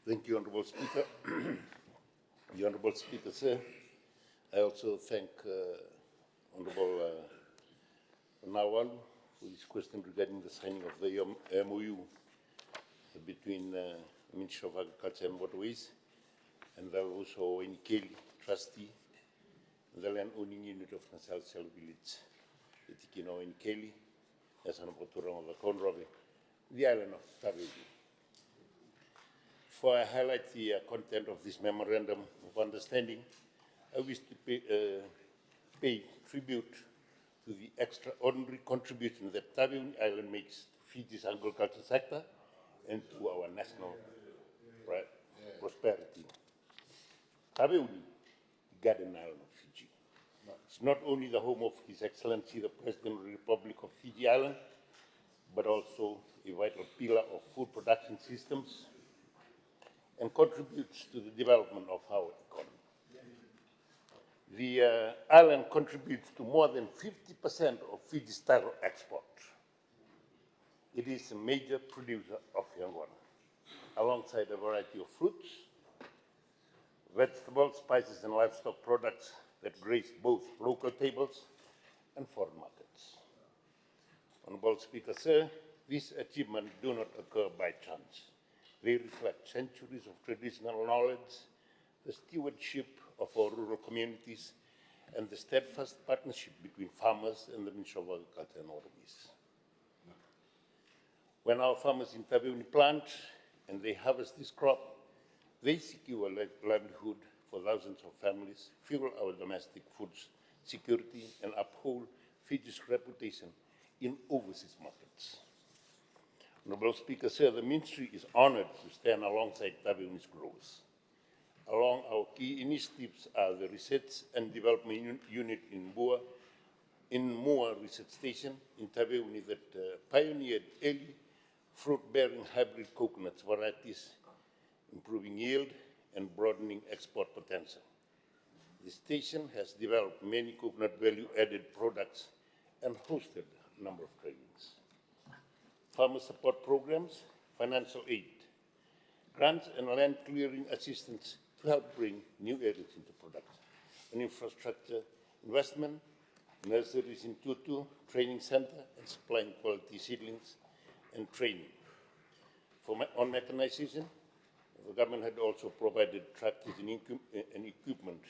Thank you, Honourable Speaker. The Honourable Speaker, sir. I also thank Honourable Nawan for his question regarding the signing of the MOU between the Ministry of Agriculture and Waterways and also Kelly, trustee, the land owning unit of Naselesele village, Etikino in Kelly, as an opportunity of the Conrobe, the island of Taveuni. Before I highlight the content of this Memorandum of Understanding, I wish to pay tribute to the extraordinary contribution that Taveuni Island makes to Fiji's agriculture sector and to our national prosperity. Taveuni, the Garden Island of Fiji, is not only the home of His Excellency the President of the Republic of Fiji Island, but also a vital pillar of food production systems and contributes to the development of our economy. The island contributes to more than 50% of Fiji's total export. It is a major producer of yangwana, alongside a variety of fruits, vegetables, spices, and livestock products that grace both local tables and foreign markets. Honourable Speaker, sir, these achievements do not occur by chance. They reflect centuries of traditional knowledge, the stewardship of our rural communities, and the steadfast partnership between farmers and the Ministry of Agriculture and Waterways. When our farmers in Taveuni plant and they harvest this crop, they secure livelihood for thousands of families, fuel our domestic food security, and uphold Fiji's reputation in overseas markets. Honourable Speaker, sir, the Ministry is honoured to stand alongside Taveuni's growth. Along our key initiatives are the Research and Development Unit in Moa Research Station in Taveuni that pioneered early fruit-bearing hybrid coconut varieties, improving yield and broadening export potential. The station has developed many coconut value-added products and hosted a number of trainings. Farmer support programs, financial aid, grants and land clearing assistance to help bring new areas into production, an infrastructure investment, nurseries in Tutu, training center, and supplying quality seedlings and training. On mechanization, the government had also provided tractors and equipment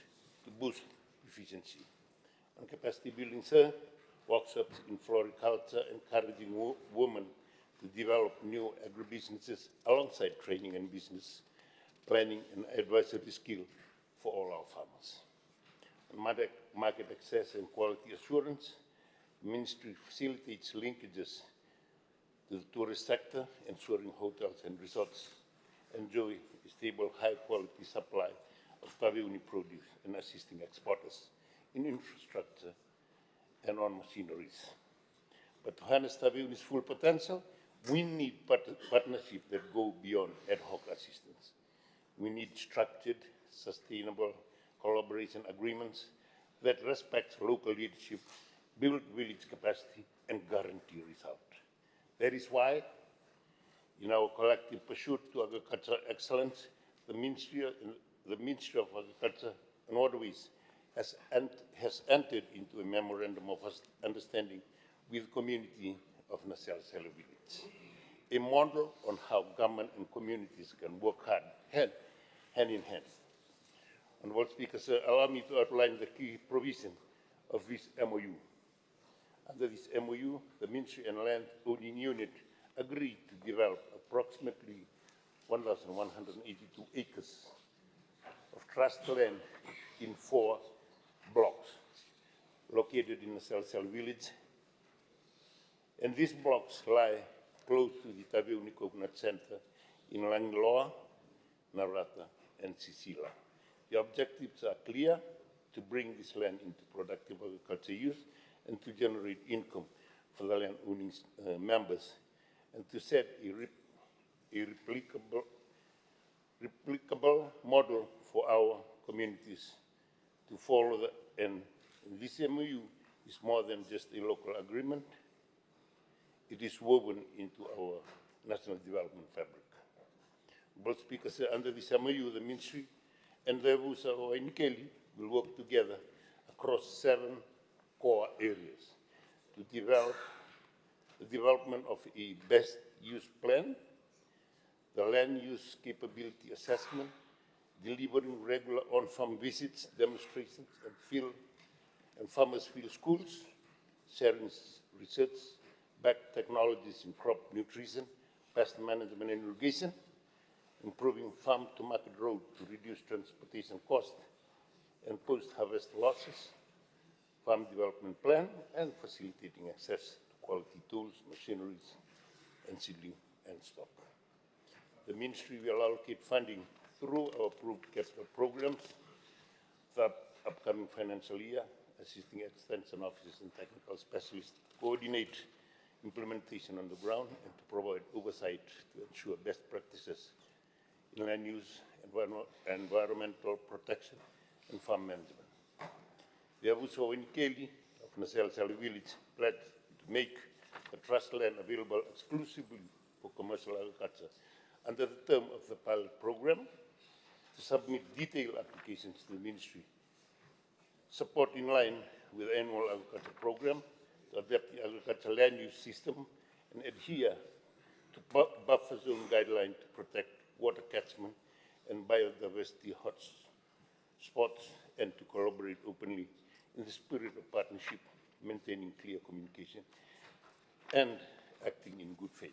to boost efficiency. On capacity building, sir, workshops in floriculture, encouraging women to develop new agribusinesses alongside training and business planning and advisory skill for all our farmers. On market access and quality assurance, the Ministry facilitates linkages to the tourist sector, ensuring hotels and resorts enjoy a stable, high-quality supply of Taveuni produce and assisting exporters in infrastructure and on machineries. But to harness Taveuni's full potential, we need partnerships that go beyond ad hoc assistance. We need structured, sustainable collaboration agreements that respect local leadership, build village capacity, and guarantee result. That is why, in our collective pursuit to agricultural excellence, the Ministry of Agriculture and Waterways has entered into a Memorandum of Understanding with the community of Naselesele village, a model on how government and communities can work hand in hand. Honourable Speaker, sir, allow me to outline the key provision of this MOU. Under this MOU, the Ministry and Land Owning Unit agreed to develop approximately 1,182 acres of trust land in 4 blocks located in the Naselesele village. And these blocks lie close to the Taveuni Coconut Center in Langiloa, Narata, and Sisila. The objectives are clear: to bring this land into productive agriculture use and to generate income for the land owning members, and to set a replicable model for our communities to follow. And this MOU is more than just a local agreement. It is woven into our national development fabric. Both speakers say under this MOU, the ministry and the Vusa or Nikeli will work together across 7 core areas to develop the development of a best use plan, the land use capability assessment, delivering regular on-farm visits, demonstrations, and farmers' field schools, sharing research-backed technologies in crop nutrition, pest management and irrigation, improving farm-to-market road to reduce transportation costs and post-harvest losses, farm development plan, and facilitating access to quality tools, machineries, and seedling and stock. The ministry will allocate funding through our approved capital programs the upcoming financial year, assisting extension officers and technical specialists to coordinate implementation on the ground and to provide oversight to ensure best practices in land use, environmental protection, and farm management. We have also in Kelly of Naselesele village pledged to make the trust land available exclusively for commercial agriculture under the term of the pilot program, to submit detailed applications to the ministry, support in line with the annual agriculture program, to adapt the agricultural land use system and adhere to buffer zone guidelines to protect water catchment and biodiversity hotspots, and to collaborate openly in the spirit of partnership, maintaining clear communication and acting in good faith.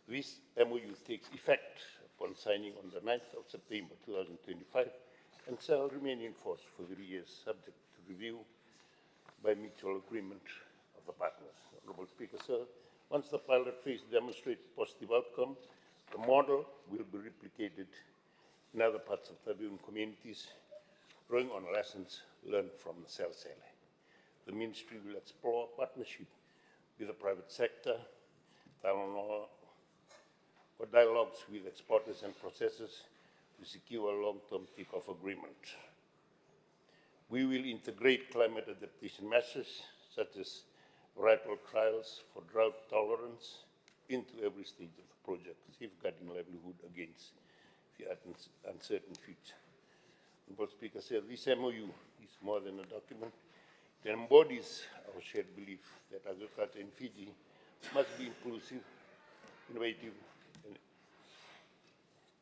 This MOU takes effect upon signing on the 9th of September 2025 and shall remain in force for 3 years, subject to review by mutual agreement of the partners. Honourable Speaker, sir, once the pilot phase demonstrates positive outcome, the model will be replicated in other parts of Taveuni communities, drawing on lessons learned from Naselesele. The ministry will explore partnership with the private sector, or dialogues with exporters and processors to secure a long-term take-off agreement. We will integrate climate adaptation measures, such as varietal trials for drought tolerance, into every stage of the project, safeguarding livelihood against the uncertain future. Honourable Speaker said this MOU is more than a document. It embodies our shared belief that agriculture in Fiji must be inclusive, innovative,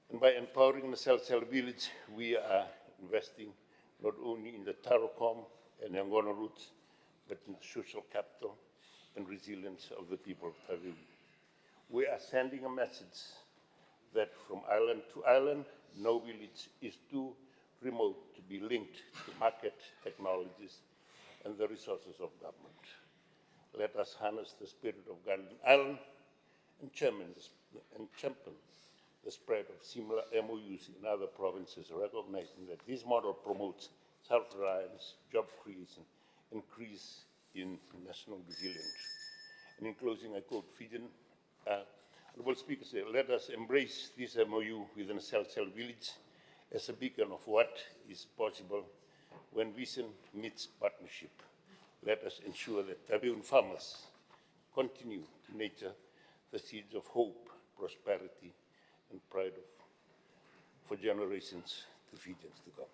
and by empowering the Naselesele village, we are investing not only in the Tarocom and Angona roots, but in the social capital and resilience of the people of Taveuni. We are sending a message that from island to island, no village is too remote to be linked to market technologies and the resources of government. Let us harness the spirit of Garden Island and champion the spread of similar MOUs in other provinces, recognizing that this model promotes self-reliance, job creation, increase in national resilience. And in closing, I quote Fijian. Honourable Speaker said, let us embrace this MOU within Naselesele village as a beacon of what is possible when vision meets partnership. Let us ensure that Taveuni farmers continue to nurture the seeds of hope, prosperity, and pride for generations to Fijians to come.